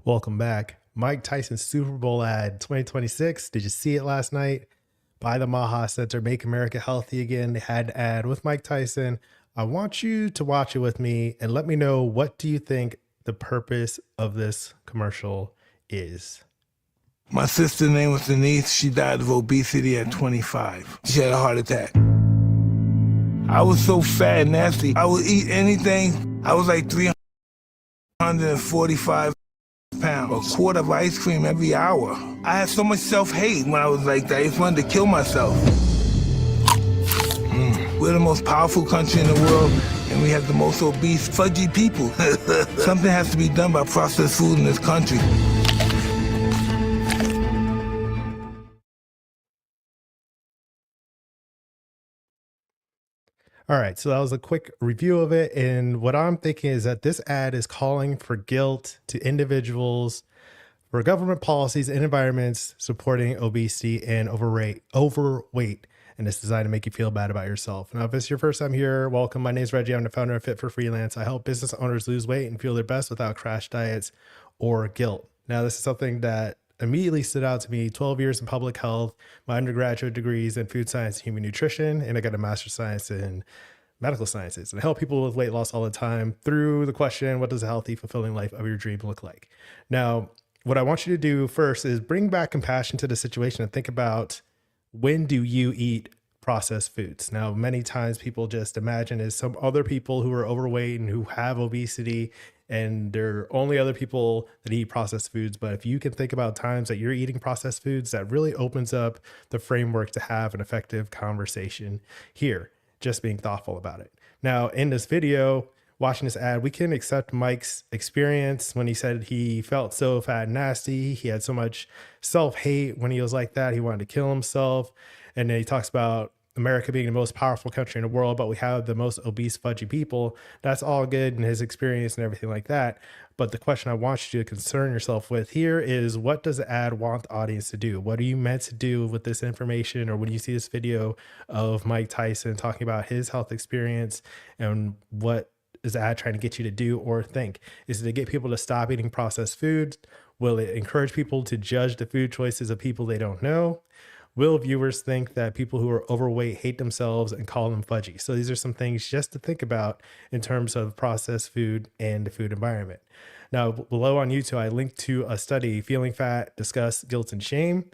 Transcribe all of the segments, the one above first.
Welcome back. Mike Tyson's Superbowl ad 2026. Did you see it last night? By the MAHA Center, Make America Healthy Again. They had an ad with Mike Tyson. I want you to watch it with me and let me know, what do you think the purpose of this commercial is? My sister's name was Denise. She died of obesity at 25. She had a heart attack. I was so fat and nasty. I would eat anything. I was like 345 pounds, a quart of ice cream every hour. I had so much self-hate when I was like that. I just wanted to kill myself. We're the most powerful country in the world, and we have the most obese, fudgy people. Something has to be done about processed food in this country. All right, so that was a quick review of it. And what I'm thinking is that this ad is calling for guilt to individuals for government policies and environments supporting obesity and overweight. And it's designed to make you feel bad about yourself. Now, if it's your first time here, welcome. My name is Reggie. I'm the founder of Fit for Freelance. I help business owners lose weight and feel their best without crash diets or guilt. Now, this is something that immediately stood out to me. 12 years in public health, my undergraduate degrees in food science and human nutrition, and I got a master's of science in medical sciences, and I help people with weight loss all the time through the question, what does a healthy, fulfilling life of your dream look like? Now, what I want you to do first is bring back compassion to the situation and think about, when do you eat processed foods? Now, many times people just imagine it's some other people who are overweight and who have obesity, and they're only other people that eat processed foods. But if you can think about times that you're eating processed foods, that really opens up the framework to have an effective conversation here, just being thoughtful about it. Now, in this video, watching this ad, we can accept Mike's experience when he said he felt so fat and nasty. He had so much self-hate when he was like that. He wanted to kill himself. And then he talks about America being the most powerful country in the world, but we have the most obese, fudgy people. That's all good in his experience and everything like that. But the question I want you to concern yourself with here is, what does the ad want the audience to do? What are you meant to do with this information? Or when you see this video of Mike Tyson talking about his health experience, and what is the ad trying to get you to do or think? Is it to get people to stop eating processed foods? Will it encourage people to judge the food choices of people they don't know? Will viewers think that people who are overweight hate themselves and call them fudgy? So these are some things just to think about in terms of processed food and the food environment. Now, below on YouTube, I linked to a study, Feeling Fat, Disgust, Guilt, and Shame,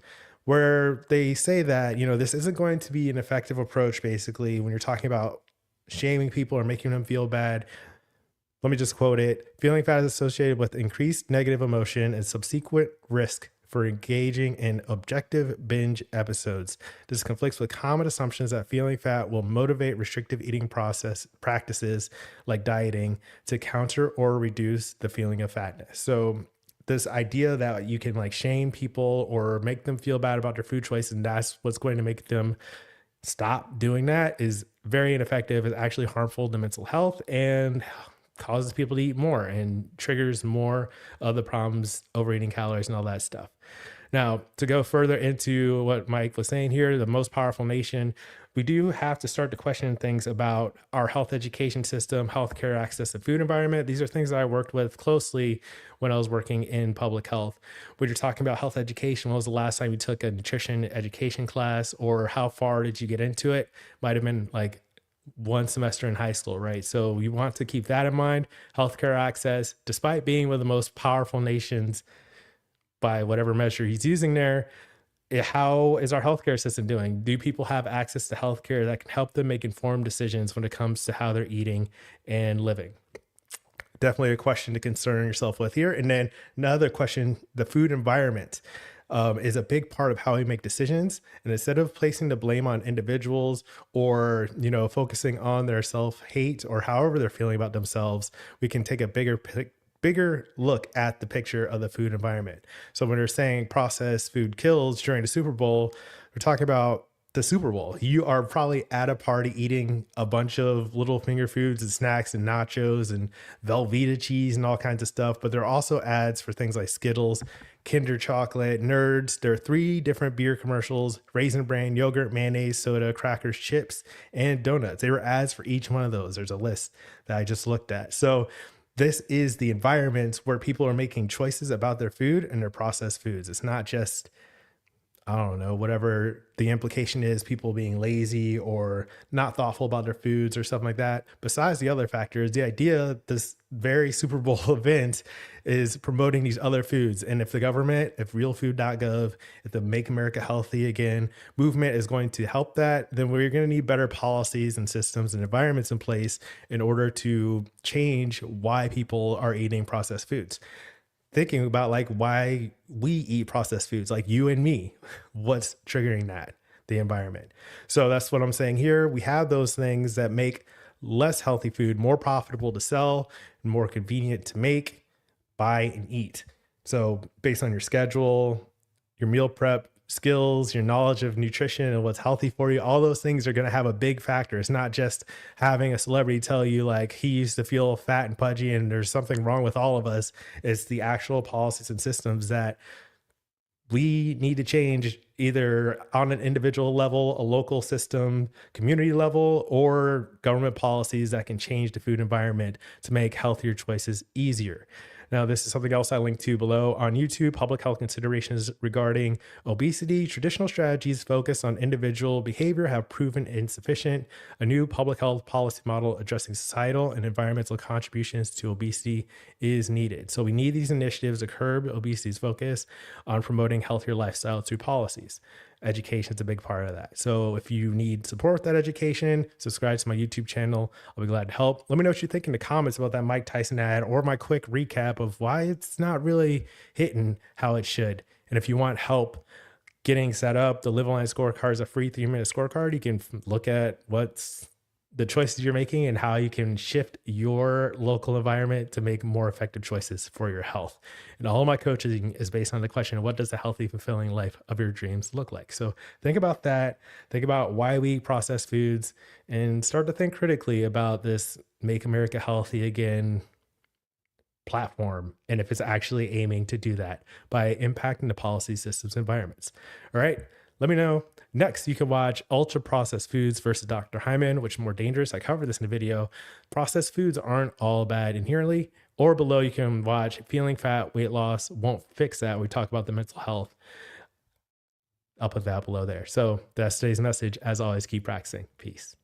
where they say that, this isn't going to be an effective approach, basically, when you're talking about shaming people or making them feel bad. Let me just quote it. Feeling fat is associated with increased negative emotion and subsequent risk for engaging in objective binge episodes. This conflicts with common assumptions that feeling fat will motivate restrictive eating practices like dieting to counter or reduce the feeling of fatness. So this idea that you can shame people or make them feel bad about their food choices, and that's what's going to make them stop doing that, is very ineffective. It's actually harmful to mental health and causes people to eat more and triggers more of the problems, overeating, calories, and all that stuff. Now, to go further into what Mike was saying here, the most powerful nation, we do have to start to question things about our health education system, healthcare access, and food environment. These are things that I worked with closely when I was working in public health. When you're talking about health education, when was the last time you took a nutrition education class, or how far did you get into it? Might have been one semester in high school, right? So we want to keep that in mind. Healthcare access, despite being one of the most powerful nations by whatever measure he's using there, how is our healthcare system doing? Do people have access to healthcare that can help them make informed decisions when it comes to how they're eating and living? Definitely a question to concern yourself with here. And then another question, the food environment is a big part of how we make decisions. And instead of placing the blame on individuals or, focusing on their self-hate or however they're feeling about themselves, we can take a bigger look at the picture of the food environment. So when we're saying processed food kills during the Super Bowl, we're talking about the Super Bowl. You are probably at a party eating a bunch of little finger foods and snacks and nachos and Velveeta cheese and all kinds of stuff. But there are also ads for things like Skittles, Kinder Chocolate, Nerds. There are 3 different beer commercials: Raisin Bran, yogurt, mayonnaise, soda, crackers, chips, and donuts. There were ads for each one of those. There's a list that I just looked at. So this is the environment where people are making choices about their food and their processed foods. It's not just, I don't know, whatever the implication is, people being lazy or not thoughtful about their foods or something like that. Besides the other factors, the idea this very Super Bowl event is promoting these other foods. And if the government, if realfood.gov, if the Make America Healthy Again movement is going to help that, then we're going to need better policies and systems and environments in place in order to change why people are eating processed foods. Thinking about like why we eat processed foods, like you and me, what's triggering that? The environment. So that's what I'm saying here. We have those things that make less healthy food more profitable to sell and more convenient to make, buy, and eat. So based on your schedule, your meal prep skills, your knowledge of nutrition and what's healthy for you, all those things are going to have a big factor. It's not just having a celebrity tell you like he used to feel fat and pudgy and there's something wrong with all of us. It's the actual policies and systems that we need to change, either on an individual level, a local system, community level, or government policies that can change the food environment to make healthier choices easier. Now, this is something else I linked to below on YouTube, public health considerations regarding obesity. Traditional strategies focused on individual behavior have proven insufficient. A new public health policy model addressing societal and environmental contributions to obesity is needed. So we need these initiatives to curb obesity's focus on promoting healthier lifestyle through policies. Education is a big part of that. So if you need support with that education, subscribe to my YouTube channel. I'll be glad to help. Let me know what you think in the comments about that Mike Tyson ad or my quick recap of why it's not really hitting how it should. And if you want help getting set up, the Live Online Scorecard is a free 3-minute scorecard. You can look at what's the choices you're making and how you can shift your local environment to make more effective choices for your health. And all of my coaching is based on the question, what does a healthy, fulfilling life of your dreams look like? So think about that. Think about why we eat processed foods and start to think critically about this Make America Healthy Again platform, and if it's actually aiming to do that by impacting the policy systems environments. All right. Let me know. Next, you can watch Ultra Processed Foods versus Dr. Hyman, which is more dangerous. I covered this in the video. Processed foods aren't all bad inherently. Or below, you can watch Feeling Fat, Weight Loss Won't Fix That. We talk about the mental health. I'll put that below there. So that's today's message. As always, keep practicing. Peace.